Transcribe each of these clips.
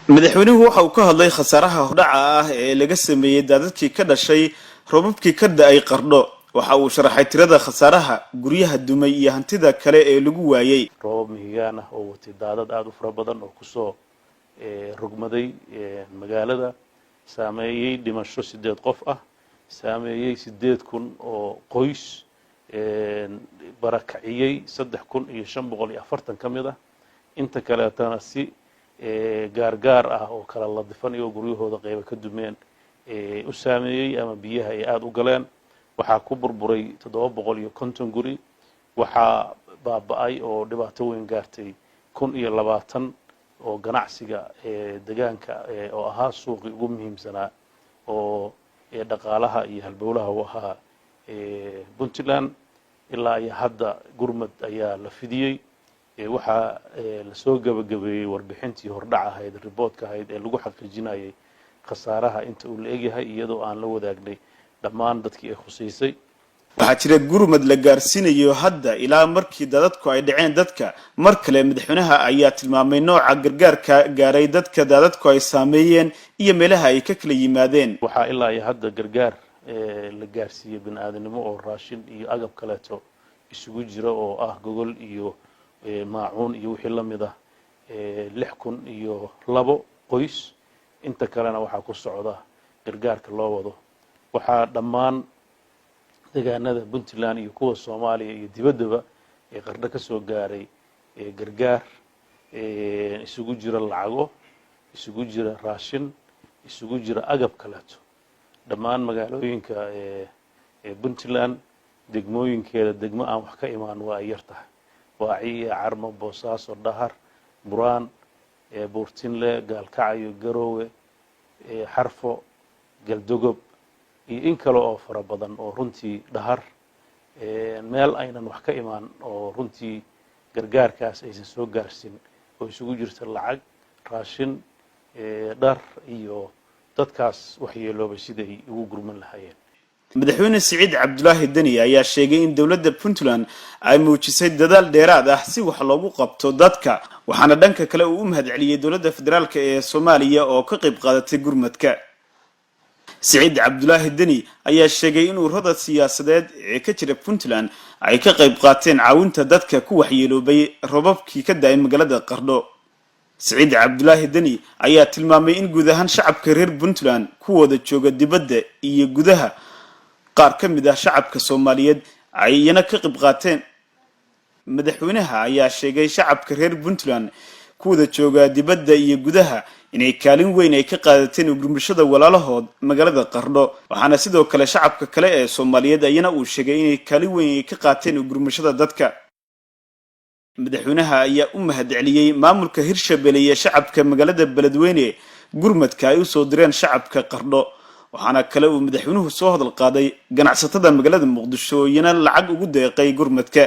madaxweynuhu waxa uu ka hadlay khasaaraha hordhaca ah ee laga sameeyay daadadkii ka dhashay roobabkii ka da'ay Qardho. waxa uu sharaxay tirada khasaaraha guryaha dumay iyo hantida kale ee lagu waayay. roob mihigaan ah oo watay daadad aad u fara badan oo ku soo rugmaday magaalada, saameeyay dhimasho 8 qof ah, saameeyay 8,000 oo qoys, barakaciyay 3,540 kamid ah. inta kale tana si gaar ah oo kala la difanayo guryahooda qayb ka dumeen u saameeyay ama biyaha ay aad u galeen. waxaa ku burburay 750 guri, waxaa baaba'ay oo dhibaato weyn gaartay 1,020 oo ganacsiga deegaanka oo ahaa suuqi ugu muhiimsanaa oo dhaqaalaha iyo halbowlaha u ahaa Puntland. ilaa ay hadda gurmad ayaa la fidiyay. waxaa la soo gabagabeeyay warbixintii hordhac ahayd, reportka ahayd ee lagu xaqiijinayay khasaaraha inta uu la egyahay iyadoo aan la wadaagnay dhammaan dadkii ay khuseysay. waxaa jira gurmad la gaarsiinayo hadda ilaa markii daadadku ay dhaceen dadka. mar kale madaxweynaha ayaa tilmaamay nooca gargaarka gaaray dadka daadadku ay saameeyeen iyo meelaha ay ka kala yimaadeen. waxaa ilaa ay hadda gargaar la gaarsiiyay bini'aadanimo oo raashin iyo agab kaleeto isugu jira oo ah gogol iyo maacuun iyo wixii la mid ah 6,002 qoys. inta kalena waxaa ku socda gargaarka loo wado. waxaa dhammaan deegaanada Puntland iyo kuwa Soomaaliya iyo dibaddaba ee Qardho ka soo gaaray gargaar isugu jira lacago, isugu jira raashin, isugu jira agab kaleeto. dhammaan magaalooyinka Puntland degmooyinkeeda degmo aan wax ka imaan waa ay yartahay. waaciye, Carmo, Boosaaso, Dhahar, Buraan, Buurtinle, Gaalkacyo, Garowe, Xarfo, Galdogob iyo in kale oo fara badan oo runtii Dhahar meel aynan wax ka imaan oo runtii gargaarkaas aysan soo gaarsin oo isugu jirta lacag, raashin, dhar iyo dadkaas waxyeeloobay siday ugu gurman lahaayeen. madaxweyne Siciid Cabdulaahi Dani ayaa sheegay in dawladda Puntland ay muujisay dadaal dheeraad ah si wax loogu qabto dadka, waxaana dhanka kale uu u mahadceliyay dawladda federaalka ee Soomaaliya oo ka qayb qaadatay gurmadka. Siciid Cabdulaahi Dani ayaa sheegay in ururada siyaasadeed ee ka jira Puntland ay ka qayb qaateen caawinta dadka ku waxyeeloobay roobabkii ka da'ay magaalada Qardho. Siciid Cabdulaahi Dani ayaa tilmaamay in guud ahaan shacabka reer Puntland kuwooda jooga dibadda iyo gudaha qaar ka mid ah shacabka Soomaaliyeed ay iyana ka qayb qaateen. madaxweynaha ayaa sheegay shacabka reer Puntland kuwada jooga dibadda iyo gudaha inay kaalin weyn ay ka qaadateen gurmashada walaalahood magaalada Qardho. waxaana sidoo kale shacabka kale ee Soomaaliyeed ayana uu sheegay inay kaalin weyn ay ka qaateen gurmashada dadka. madaxweynaha ayaa u mahadceliyay maamulka Hirshabelle iyo shacabka magaalada Beledweyne gurmadka ay u soo direen shacabka Qardho. waxaana kale uu madaxweynuhu soo hadal qaaday ganacsatada magaalada Muqdisho iyana lacag ugu deeqay gurmadka.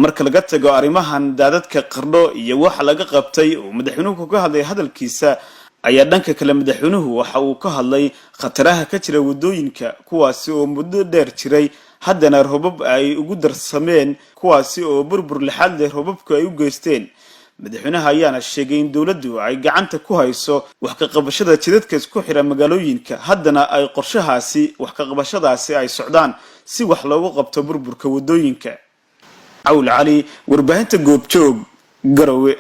marka laga tago arrimahan daadadka Qardho iyo waxa laga qabtay oo madaxweynuhu ka hadlay hadalkiisa ayaa dhanka kale madaxweynuhu waxa uu ka hadlay khataraha ka jira wadooyinka kuwaasi oo muddo dheer jiray haddana roobab ay ugu darsameen kuwaasi oo burbur lixaad leh roobabku ay u geysteen. madaxweynaha ayaana sheegay in dawladdu ay gacanta ku hayso wax ka qabashada jidadka isku xira magaalooyinka, haddana ay qorshahaasi wax ka qabashadaasi ay socdaan si wax loogu qabto burburka wadooyinka. Cawl Cali, warbaahinta Goobjoog, Garowe.